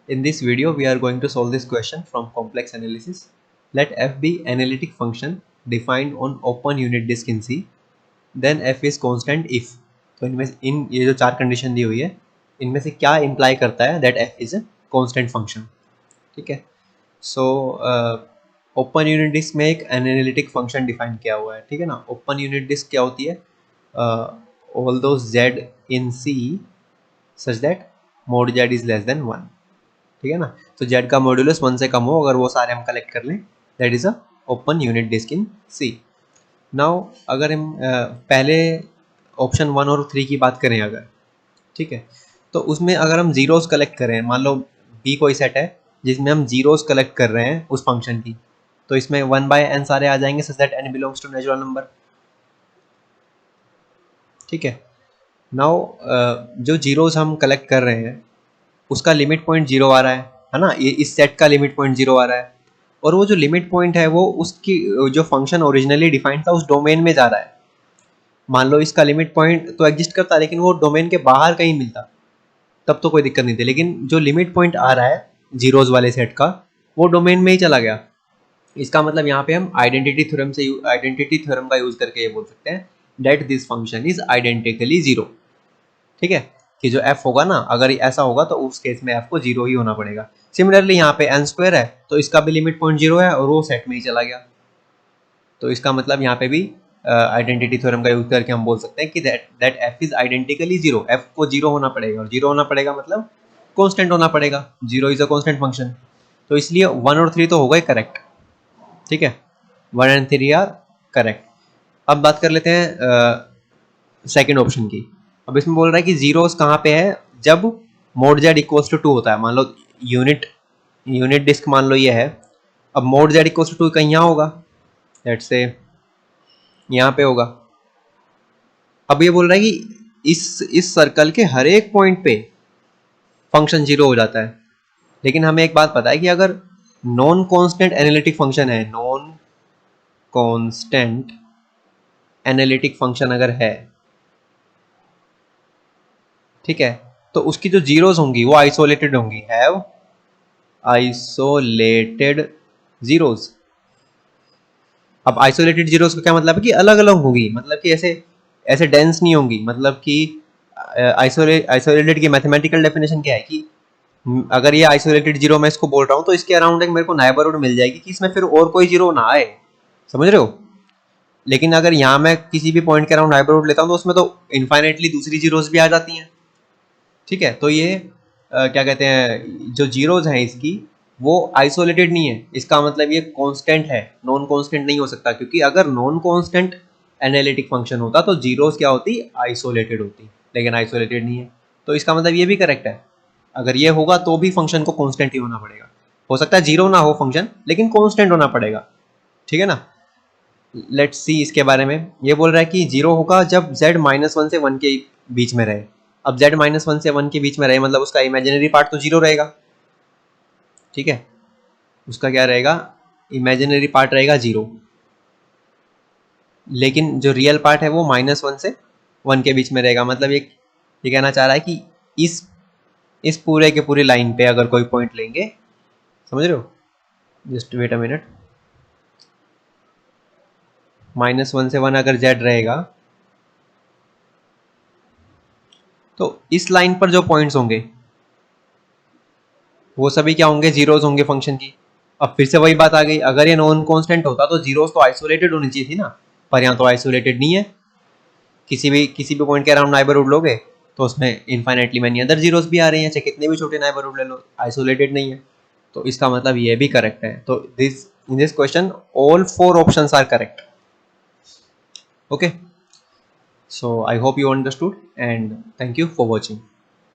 In this video, we are going to solve this question from complex analysis. Let f be analytic function defined on open unit disk in C. Then f is constant if. तो इनमें इन ये जो चार condition दी हुई है इनमें से क्या इम्प्लाई करता है that f is a constant function. ठीक है. सो ओपन यूनिट डिस्क में एक एनालिटिक फंक्शन डिफाइन किया हुआ है. ठीक है ना. ओपन यूनिट डिस्क क्या होती है? ऑल दो z in C such that mod z is less than 1. ठीक है ना. तो z का मॉड्यूलस 1 से कम हो अगर वो सारे हम कलेक्ट कर लें that is a open unit disk in C. Now अगर हम पहले ऑप्शन 1 और 3 की बात करें अगर, ठीक है, तो उसमें अगर हम जीरोस कलेक्ट करें, मान लो B कोई सेट है जिसमें हम जीरोस कलेक्ट कर रहे हैं उस फंक्शन की, तो इसमें 1/n सारे आ जाएंगे such that n belongs to natural number. ठीक है. नाउ जो जीरोस हम कलेक्ट कर रहे हैं उसका लिमिट पॉइंट 0 आ रहा है ना. ये इस सेट का लिमिट पॉइंट 0 आ रहा है और वो जो लिमिट पॉइंट है वो उसकी जो फंक्शन ओरिजिनली डिफाइंड था उस डोमेन में जा रहा है. मान लो इसका लिमिट पॉइंट तो एग्जिस्ट करता लेकिन वो डोमेन के बाहर कहीं मिलता तब तो कोई दिक्कत नहीं थी, लेकिन जो लिमिट पॉइंट आ रहा है जीरोज वाले सेट का वो डोमेन में ही चला गया. इसका मतलब यहाँ पे हम आइडेंटिटी थ्योरम का यूज करके ये बोल सकते हैं that this function is identically zero. ठीक है. कि जो f होगा ना, अगर ऐसा होगा तो उस केस में f को जीरो ही होना पड़ेगा. सिमिलरली यहाँ पे n स्क्वायर है तो इसका भी लिमिट पॉइंट जीरो है और वो सेट में ही चला गया. तो इसका मतलब यहाँ पे भी आइडेंटिटी थ्योरम का यूज करके हम बोल सकते हैं कि that f is identically zero. f को जीरो होना पड़ेगा और जीरो होना पड़ेगा मतलब कांस्टेंट होना पड़ेगा. Zero is a constant function. तो इसलिए 1 और 3 तो हो गए करेक्ट. ठीक है. 1 एंड 3 आर करेक्ट. अब बात कर लेते हैं सेकेंड ऑप्शन की. अब इसमें बोल रहा है कि जीरोस कहाँ पे है जब मोड जेड इक्वल्स टू 2 होता है. मान लो यूनिट डिस्क मान लो ये है. अब मोड जेड इक्वल्स टू 2 कहीं यहाँ होगा, लेट्स से यहाँ पे होगा. अब ये बोल रहा है कि इस सर्कल के हर एक पॉइंट पे फंक्शन जीरो हो जाता है. लेकिन हमें एक बात पता है कि अगर नॉन कांस्टेंट एनालिटिक फंक्शन है, नॉन कांस्टेंट एनालिटिक फंक्शन अगर है, ठीक है, तो उसकी जो जीरोस होंगी वो आइसोलेटेड होंगी. Have isolated zeros. अब आइसोलेटेड जीरोस का क्या मतलब है कि अलग अलग होगी, मतलब कि ऐसे ऐसे डेंस नहीं होंगी. मतलब कि आइसोलेटेड की मैथमेटिकल डेफिनेशन क्या है कि अगर ये आइसोलेटेड जीरो मैं इसको बोल रहा हूँ तो इसके अराउंड एक मेरे को नाइबरहुड मिल जाएगी कि इसमें फिर और कोई जीरो ना आए. समझ रहे हो. लेकिन अगर यहाँ मैं किसी भी पॉइंट के अराउंड नाइबरहुड लेता हूँ तो उसमें तो इनफाइनेटली दूसरी जीरोस भी आ जाती हैं. ठीक है. तो ये क्या कहते हैं, जो जीरोज हैं इसकी वो आइसोलेटेड नहीं है. इसका मतलब ये कांस्टेंट है, नॉन कांस्टेंट नहीं हो सकता, क्योंकि अगर नॉन कांस्टेंट एनालिटिक फंक्शन होता तो जीरोज क्या होती, आइसोलेटेड होती. लेकिन आइसोलेटेड नहीं है. तो इसका मतलब ये भी करेक्ट है. अगर ये होगा तो भी फंक्शन को कांस्टेंट ही होना पड़ेगा. हो सकता है जीरो ना हो फंक्शन लेकिन कांस्टेंट होना पड़ेगा. ठीक है ना. लेट्स सी इसके बारे में. ये बोल रहा है कि जीरो होगा जब z -1 से 1 के बीच में रहे. अब z -1 से 1 के बीच में रहे मतलब उसका इमेजिनरी पार्ट तो जीरो रहेगा. ठीक है. उसका क्या रहेगा, इमेजिनरी पार्ट रहेगा जीरो. लेकिन जो रियल पार्ट है वो -1 से 1 के बीच में रहेगा. मतलब ये कहना चाह रहा है कि इस पूरे के पूरी लाइन पे अगर कोई पॉइंट लेंगे, समझ रहे हो. Just wait a minute. -1 से 1 अगर z रहेगा तो इस लाइन पर जो पॉइंट्स होंगे वो सभी क्या होंगे, जीरोज होंगे फंक्शन की. अब फिर से वही बात आ गई, अगर ये नॉन कांस्टेंट होता तो जीरोज तो आइसोलेटेड होनी चाहिए थी ना, पर यहाँ तो आइसोलेटेड नहीं है. किसी भी पॉइंट के अराउंड नाइबरहुड लोगे तो उसमें इनफाइनाइटली मैनी अदर जीरोज भी आ रही हैं, चाहे कितने भी छोटे नाइबरहुड ले लो, आइसोलेटेड नहीं है. तो इसका मतलब ये भी करेक्ट है. तो in this question all 4 options are correct. Okay. So I hope you understood and thank you for watching.